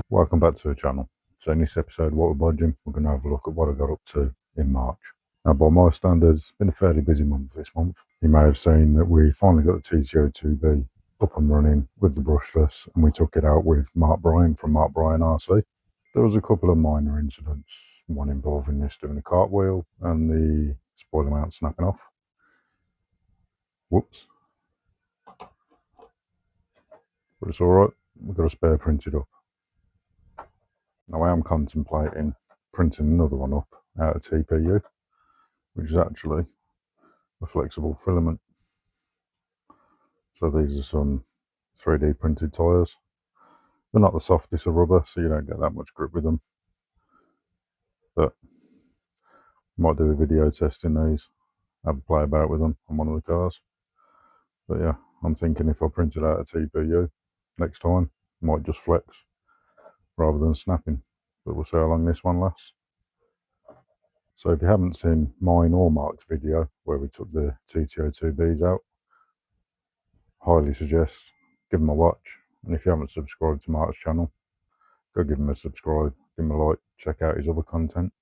Welcome back to the channel. So in this episode, what we're bodging, we're going to have a look at what I got up to in March. Now, by my standards, it's been a fairly busy month this month. You may have seen that we finally got the TT02B up and running with the brushless, and we took it out with Mark Bryan from Mark Bryan RC. There was a couple of minor incidents, one involving this doing a cartwheel and the spoiler mount snapping off. Whoops. But it's alright, we've got a spare printed up. Now I am contemplating printing another one up out of TPU, which is actually a flexible filament. So these are some 3D printed tyres. They're not the softest of rubber, so you don't get that much grip with them. But might do a video testing these, have a play about with them on one of the cars. But yeah, I'm thinking if I print it out of TPU next time, I might just flex rather than snapping. But we'll see how long this one lasts. So if you haven't seen mine or Mark's video where we took the TT02Bs out, highly suggest give him a watch. And if you haven't subscribed to Mark's channel, go give him a subscribe, give him a like, check out his other content.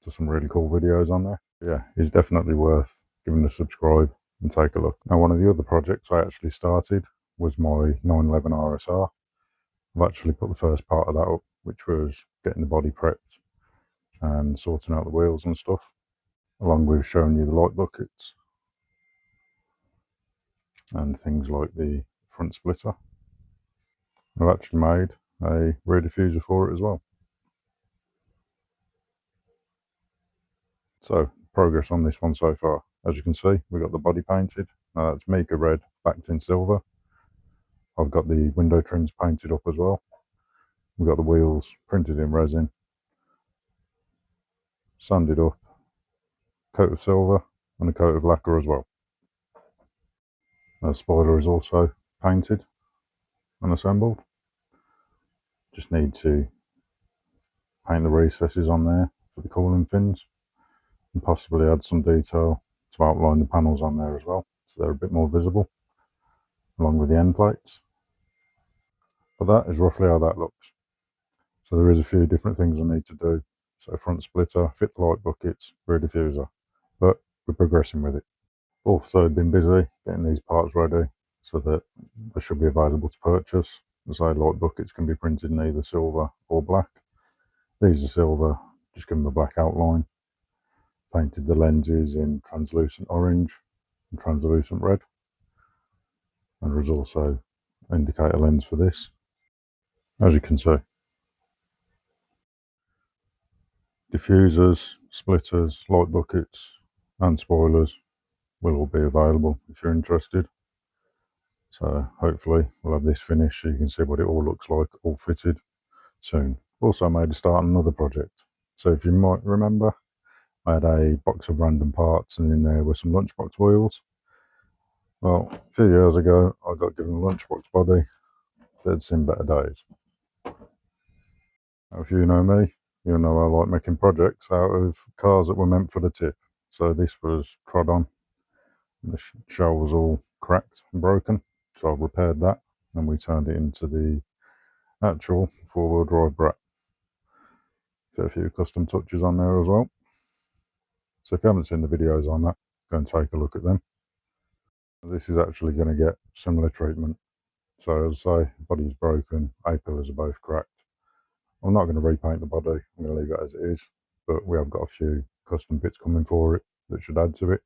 There's some really cool videos on there. Yeah, he's definitely worth giving a subscribe and take a look. Now, one of the other projects I actually started was my 911 RSR. I've actually put the first part of that up, which was getting the body prepped and sorting out the wheels and stuff, along with showing you the light buckets and things like the front splitter. I've actually made a rear diffuser for it as well. So, progress on this one so far. As you can see, we've got the body painted. Now that's Mica red backed in silver. I've got the window trims painted up as well. We've got the wheels printed in resin, sanded up, coat of silver and a coat of lacquer as well. The spoiler is also painted and assembled. Just need to paint the recesses on there for the cooling fins and possibly add some detail to outline the panels on there as well, so they're a bit more visible, along with the end plates. But that is roughly how that looks. So there is a few different things I need to do. So front splitter, fit the light buckets, rear diffuser, but we're progressing with it. Also been busy getting these parts ready so that they should be available to purchase. As I say, light buckets can be printed in either silver or black. These are silver, just give them a black outline. Painted the lenses in translucent orange and translucent red. And there's also an indicator lens for this, as you can see. Diffusers, splitters, light buckets and spoilers will all be available if you're interested. So hopefully we'll have this finished so you can see what it all looks like, all fitted soon. Also made a start on another project. So if you might remember, I had a box of random parts and in there were some lunchbox wheels. Well, a few years ago I got given a lunchbox body that'd seen better days. Now, if you know me, you know I like making projects out of cars that were meant for the tip. So this was trod on. The shell was all cracked and broken, so I've repaired that and we turned it into the actual four-wheel drive brat. Fit a few custom touches on there as well. So if you haven't seen the videos on that, go and take a look at them. This is actually going to get similar treatment. So as I say, the body's broken, A-pillars are both cracked. I'm not going to repaint the body, I'm going to leave it as it is, but we have got a few custom bits coming for it that should add to it.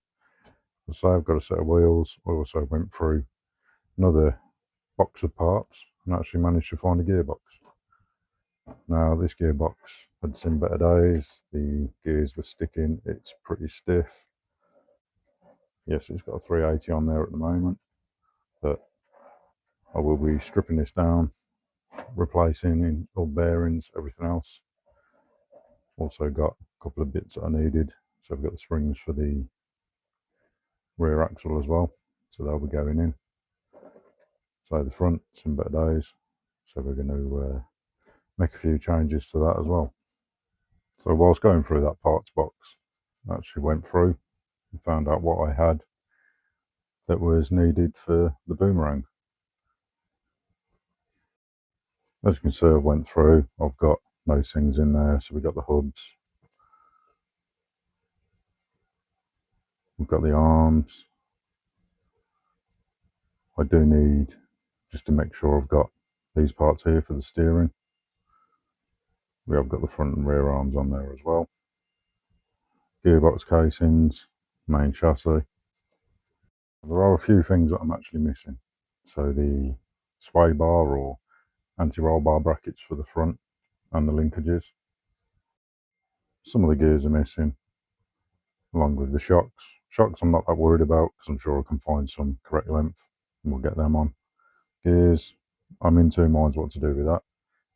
As I say, I've got a set of wheels. I also went through another box of parts and actually managed to find a gearbox. Now this gearbox had seen better days, the gears were sticking, it's pretty stiff. Yes, it's got a 380 on there at the moment, but I will be stripping this down, replacing in all bearings, everything else. Also got a couple of bits that I needed, so I've got the springs for the rear axle as well, so they'll be going in. So the front, some better days, so we're going to make a few changes to that as well. So whilst going through that parts box, I actually went through and found out what I had that was needed for the boomerang. As you can see, I went through, I've got most things in there. So we've got the hubs, we've got the arms. I do need, just to make sure I've got these parts here for the steering. We have got the front and rear arms on there as well. Gearbox casings, main chassis. There are a few things that I'm actually missing. So the sway bar or anti-roll bar brackets for the front and the linkages. Some of the gears are missing, along with the shocks. Shocks I'm not that worried about because I'm sure I can find some correct length and we'll get them on. Gears, I'm in two minds what to do with that.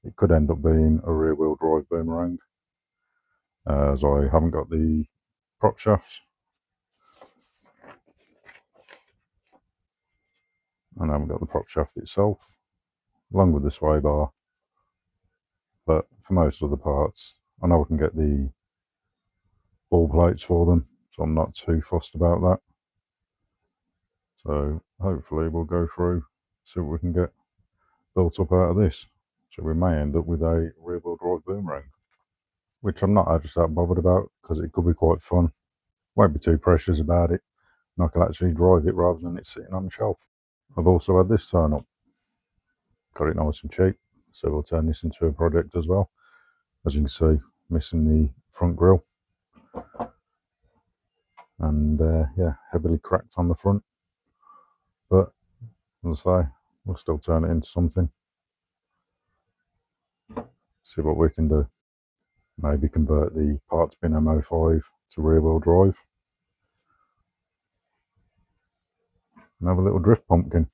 It could end up being a rear wheel drive boomerang, as I haven't got the prop shafts and I haven't got the prop shaft itself, along with the sway bar. But for most of the parts, I know I can get the ball plates for them, so I'm not too fussed about that. So hopefully we'll go through, see what we can get built up out of this. So we may end up with a rear wheel drive boomerang, which I'm not actually that bothered about because it could be quite fun. Won't be too precious about it, and I can actually drive it rather than it sitting on the shelf. I've also had this turn up, got it nice and cheap, so we'll turn this into a project as well. As you can see, missing the front grille, and yeah, heavily cracked on the front, but as I say, we'll still turn it into something. See what we can do. Maybe convert the parts bin MO5 to rear wheel drive and have a little drift pumpkin.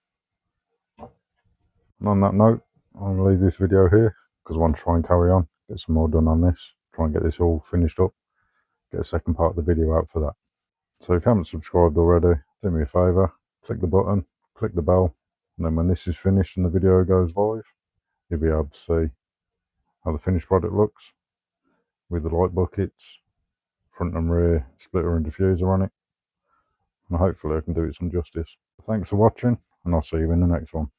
And on that note, I'm going to leave this video here because I want to try and carry on, get some more done on this, try and get this all finished up, get a second part of the video out for that. So if you haven't subscribed already, do me a favour, click the button, click the bell, and then when this is finished and the video goes live, you'll be able to see how the finished product looks with the light buckets, front and rear splitter and diffuser on it, and hopefully I can do it some justice. Thanks for watching, and I'll see you in the next one.